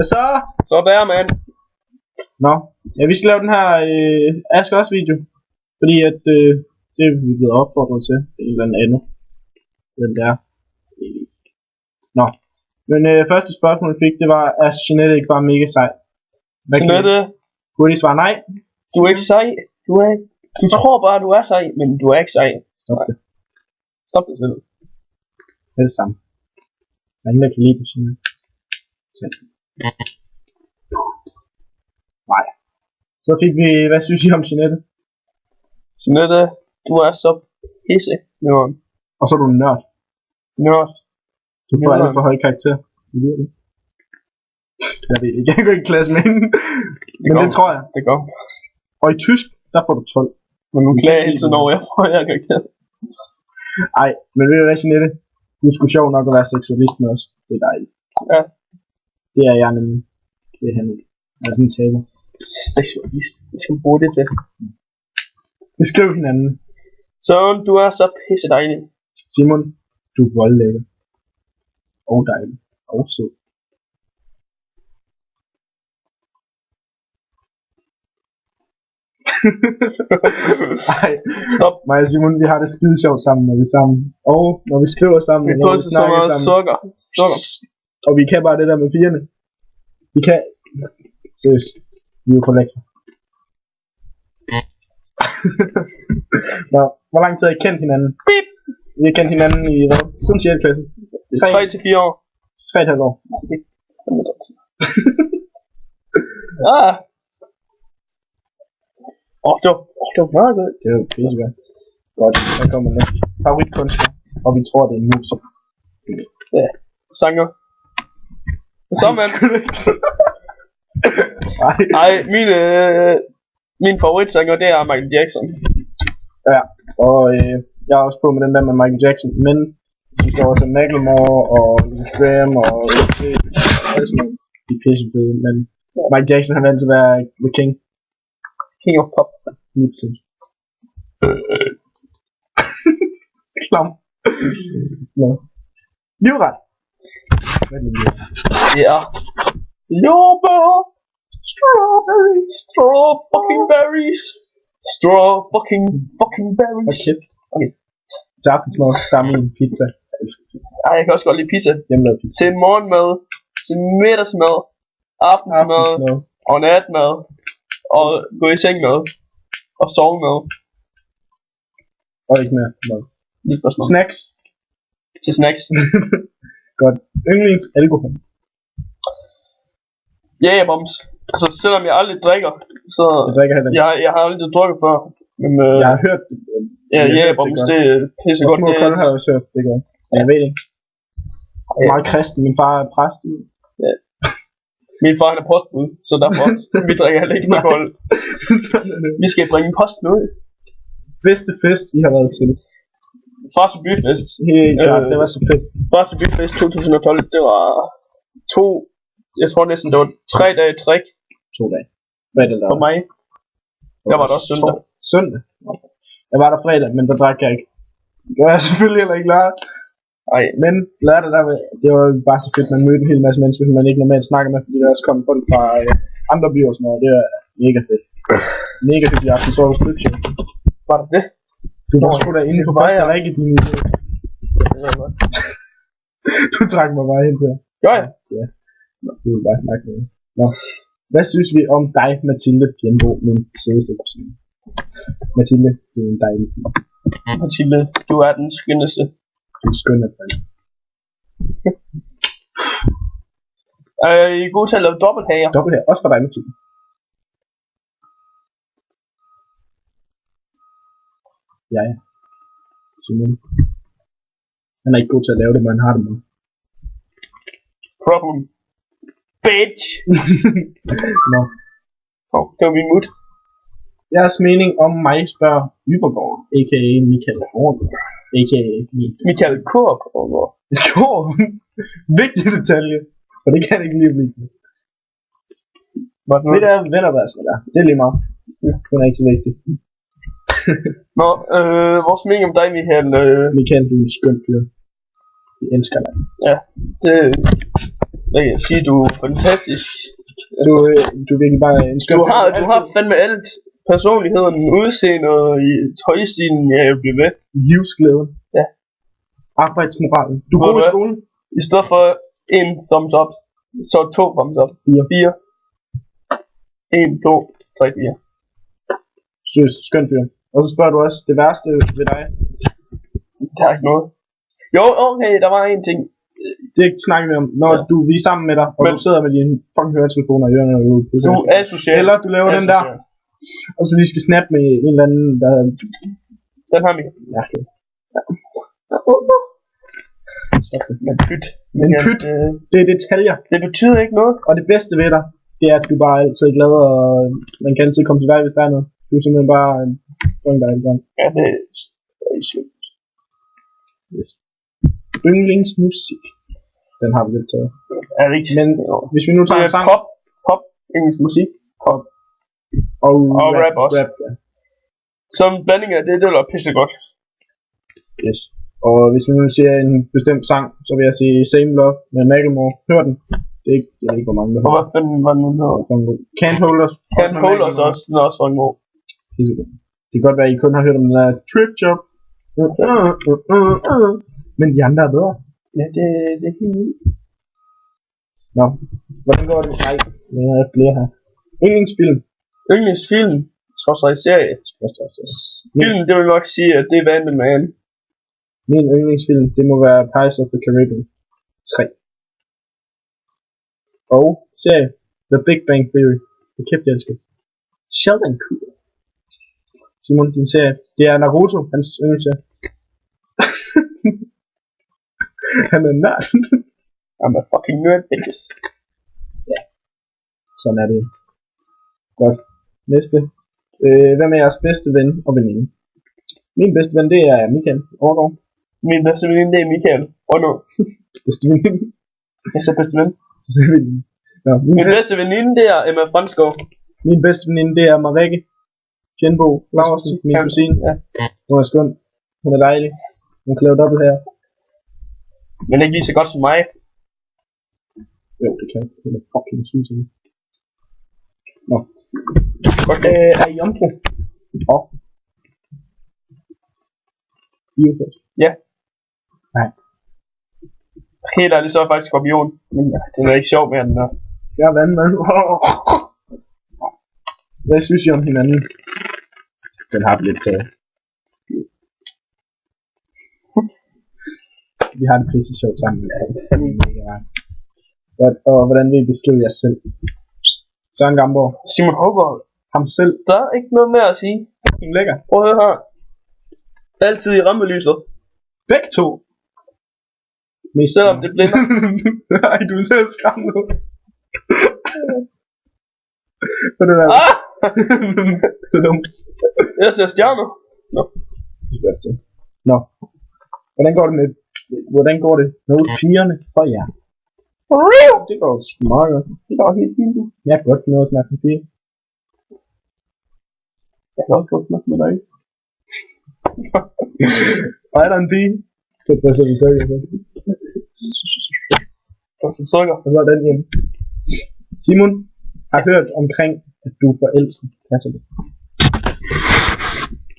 Hvad så? Så der, mand. Nå, ja, vi skal lave den her Ask Us video. Fordi at det er vi blevet opfordret til. En eller andet. Den der. Nå. Men første spørgsmål jeg fik, det var, er Jeanette ikke bare mega sej? Jeanette. Kunne de svare nej? Du er ikke sej. Du tror bare, du er sej, men du er ikke sej. Stop det. Stop det selv. Det er det samme. Der er ingen, der kan lide det, Jeanette. Nej. Så fik vi, hvad synes I om Jeanette? Jeanette, du er så pisse. Og så er du en nørd. Du får alle for høje karakter. Jeg ved ikke, jeg kan ikke klasse med hende. Men det tror jeg. Det går. Og i tysk, der får du 12. Men nu klager altid, når jeg får højere karakter. Ej, men ved du hvad, Jeanette? Du er sgu sjov nok at være seksualist med os. Det er dejligt. Ja. Det er jeg nemlig. Det er han ikke. Jeg er sådan en taber. Seksualist. Vi skal bruge det til. Beskriv hinanden. Så du er så pisse dejlig. Simon, du er voldlækker. Og dejlig. Og sød. Ej, stop. Mig og Simon, vi har det skide sjovt sammen, når vi er sammen. Og når vi skriver sammen. Vi drøser så meget sukker. Og vi kan bare det der med pigerne. Vi kan. Seriøst. Vi er for lækre. Nå, hvor lang tid har I kendt hinanden? Beep. Vi har kendt hinanden i hvad? Siden 6. klasse. 3 til 4 år. 3,5 år. Ah. Det var meget godt. Det var pissegodt. Godt, der kommer den. Favoritkunstner. Og vi tror det er en musiker. Ja, sanger. Så mand. Nej, min favoritsanger, det er Michael Jackson. Ja, og jeg er også på med den der med Michael Jackson, men jeg synes der også er Macklemore og Lucas Graham og sådan noget. De er pissefede, men Michael Jackson har valgt til at være the king. King of pop. Lige præcis. Klam. Nå. Livret. Hvad er det lige? Ja. Jordbær. Strawberries. Straw fucking berries. Straw fucking berries. Okay. Til aftensmad, der er min pizza. Jeg elsker pizza. Ej, jeg kan også godt lide pizza. Hjemmelavet pizza. Til morgenmad. Til middagsmad. Aftensmad. Og natmad. Og gå i seng med. Og sove med. Og ikke mere mad. Snacks. Til snacks. Godt. Yndlings alkohol. Jægerbombs. Altså selvom jeg aldrig drikker, så jeg drikker heller. Jeg har aldrig drukket før. Men jeg har hørt det. Ja, jægerbombs, det er pisse godt. Det har jeg også hørt, det gør. Men jeg ved ikke. Jeg er meget kristen, min far er præst. Ja. Min far er postbud, så derfor vi drikker heller ikke alkohol. Vi skal bringe posten ud. Bedste fest I har været til? Farse Byfest. Helt klart, det var så fedt. Farse Byfest 2012, det var jeg tror næsten det var 3 dage træk. 2 dage. Fredag der. For mig. Jeg var der også søndag. Søndag? Jeg var der fredag, men der drak jeg ikke. Det var jeg selvfølgelig heller ikke lørdag. Nej. Men lørdag der, det var bare så fedt, man mødte en hel masse mennesker, som man ikke normalt snakker med, fordi der også kom folk fra andre byer og sådan noget. Det var mega fedt. Mega fedt i aften, så var det slutshot. Var det det? Du var sgu da inde på første række i din Du trak mig bare hen til. Gør jeg? Ja. Du vil bare snakke med. Nå. Hvad synes vi om dig, Mathilde Pjenbo, min sødeste kusine? Mathilde, du er en dejlig pige. Mathilde, du er den skønneste. Du er skøn at drenge. Er I gode til at lave dobbelthager? Dobbelthager, også for dig, Mathilde. Ja. Simon. Han er ikke god til at lave det, men han har det med. Problem. Bitch! Nå. Det var min mood. Jeres mening om mig spørger Ybergaard, a.k.a. Michael Horngaard, a.k.a. Michael Korp. Jo, vigtig detalje, for det kan jeg ikke lige blive. Det der vennerværsel der, det er lige meget. Det er ikke så vigtigt. Nå, vores mening om dig, Michael. Michael, du er en skøn fyr. Vi elsker dig. Ja, det hvad kan jeg sige, du er fantastisk. Du er virkelig bare en skøn. Du har fandme alt. Personligheden, udseende og i tøjstilen, jeg bliver ved. Livsglæden. Ja. Arbejdsmoralen. Du går i skolen. I stedet for en thumbs up, så 2 thumbs up. 4. 1, 2, 3, 4. Seriøst, skønt fyr. Og så spørger du også, det værste ved dig? Der er ikke noget. Jo, okay, der var en ting. Det snakker vi om, når vi er sammen med dig, og du sidder med dine fucking høretelefoner i ørerne. Du er asocial. Eller du laver den der, og så lige skal snappe med en eller anden, der... Den har vi. Ja, okay. Men pyt. Men pyt, det er detaljer. Det betyder ikke noget. Og det bedste ved dig, det er, at du bare altid er glad, og man kan altid komme til dig, hvis der er noget. Du er simpelthen bare en dejlig dreng. Ja, det er sygt. Yes. Yndlingsmusik. Den har vi lidt taget. Er det ikke? Men hvis vi nu tager en sang... Pop, engelsk musik, pop. Og rap også. Rap, ja. Som blanding af det lyder pisse godt. Yes. Og hvis vi nu ser en bestemt sang, så vil jeg sige Same Love med Macklemore. Hør den. Det er ikke, jeg ved ikke, hvor mange der hører. Og hvad fanden var den nu? Can't Hold Us. Can't Hold Us også. Den er også for en god. Det kan godt være, at I kun har hørt om den der Trip Job. Men de andre er bedre. Ja, det er helt vildt. Nå, hvordan går det? Nej, jeg har flere her. Yndlingsfilm. Yndlingsfilm? Skråstreg serie. Film, det vil nok sige, at det er Vandel Man. Min yndlingsfilm, det må være Pirates of the Caribbean 3. Og serie, The Big Bang Theory. Det kæft, jeg elsker. Sheldon Cooper. Simon, din serie. Det er Naruto, hans yndlingsserie. Han er nørd. I'm a fucking nerd, bitches. Ja. Sådan er det. Godt. Næste. Hvem er jeres bedste ven og veninde? Min bedste ven, det er Michael Overgaard. Min bedste veninde, det er Michael. Og nu. Bedste veninde. Jeg sagde bedste ven. Nå, min bedste veninde, det er Emma Franskov. Min bedste veninde, det er Marikke Fjendbo Laursen, min kusine. Ja. Hun er skøn. Hun er dejlig. Hun kan lave dobbelt her. Men ikke lige så godt som mig. Jo, det kan. Hun er fucking syg til det. Nå. Godt. Er I jomfru? Ja. Ja. Nej. Helt ærligt, så er jeg faktisk skorpion. Men det er ikke sjovt mere end der. Ja, hvad? Hvad synes I om hinanden? Den har vi lidt taget. Vi har det pisse sjovt sammen. Og hvordan vil I beskrive jer selv? Søren Gamborg. Simon Hågaard. Ham selv. Der er ikke noget mere at sige. Lækker. Prøv at høre her. Altid i rammelyset. Begge to. Selvom det blinder. Nej, du er selv skræmt nu. Hvad er det der? Så dumt. Jeg ser stjerner. Nå. Nå. Hvordan går det med pigerne for jer? Det går sgu meget godt. Det går helt fint. Jeg kan godt finde noget at snakke med piger. Jeg kan også godt snakke med dig. Og er der en pige? Så passer vi sukker på. Passer sukker. Og så er den hjemme. Simon har hørt omkring, at du er forelsket. Passer det?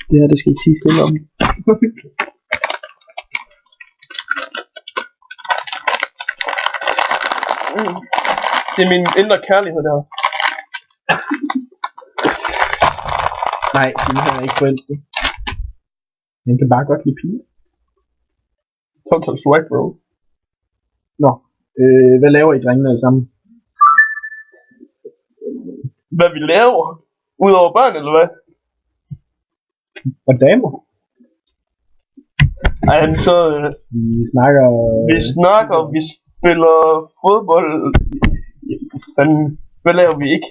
Det her, det skal I sige stille om. Det er min indre kærlighed der. Nej, Simon er ikke forelsket. Han kan bare godt lide piger. Total swag, bro. Nå, hvad laver I drengene alle sammen? Hvad vi laver? Udover børn, eller hvad? Og damer? Ej, så... Vi snakker... Vi spiller fodbold... Fanden, hvad laver vi ikke?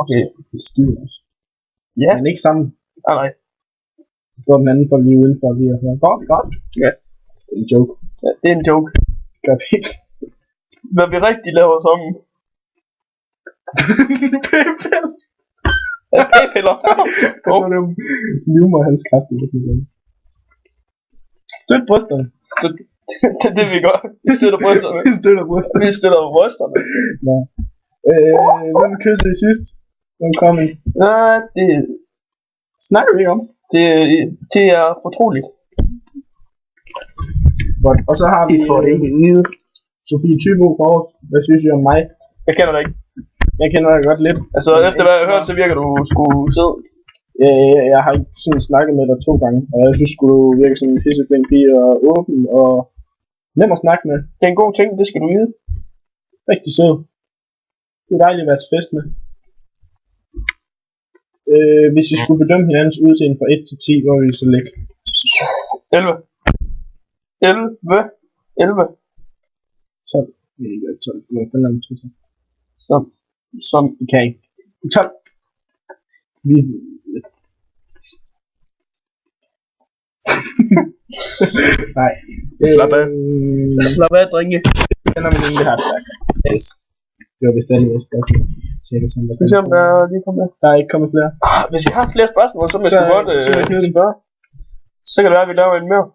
Okay, vi skider os. Ja. Men ikke sammen. Nej. Så står den anden for lige udenfor, og vi er sådan, godt. Ja. Det er en joke. Ja, det er en joke. Gør vi ikke. Hvad vi rigtig laver sammen. P-piller. Ja, p-piller. Livmor hans kaffe. Støt brysterne. Det er det, vi gør. Vi støtter brysterne. Vi støtter brysterne. Vi støtter brysterne. Nå. Hvem kyssede I sidst? Hvem kom I? Nej, det... Snakker vi ikke om? Det er fortroligt. Godt. Og så har vi... I får det ikke vide. Sofie Thybo Kors. Hvad synes I om mig? Jeg kender dig ikke. Jeg kender dig godt lidt. Altså, efter hvad jeg har hørt, så virker du sgu sød. Jeg har ikke sådan snakket med dig 2 gange, og jeg synes du virker som en pisseflink pige og åben og nem at snakke med. Det er en god ting, det skal du vide. Rigtig sød. Det er dejligt at være til fest med. Hvis I skulle bedømme hinandens udseende fra 1 til 10, hvor vil I så ligge? 11. 11. 11. 12. Ikke 12. Hvor fanden er det 12? Som kan ikke. 12. Vi... Nej. Slap af. Slap af, drenge. Den har vi nemlig haft sagt. Yes. Det var vist alle vores spørgsmål. Skal vi se, om der er lige kommet med? Der er ikke kommet flere. Hvis I har flere spørgsmål, så må jeg sgu godt spørge. Så kan det være, at vi laver en mere.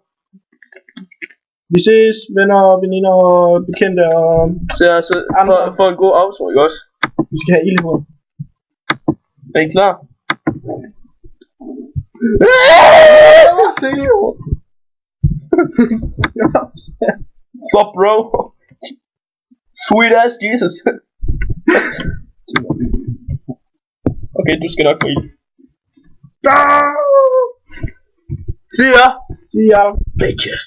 Vi ses, venner, veninder og bekendte og... Så altså, for en god outro, ikke også? Vi skal have ild i hovedet. Er I klar? Fuck bro. Sweet ass Jesus. Okay, du skal nok få ild. See ya. See ya. Bitches.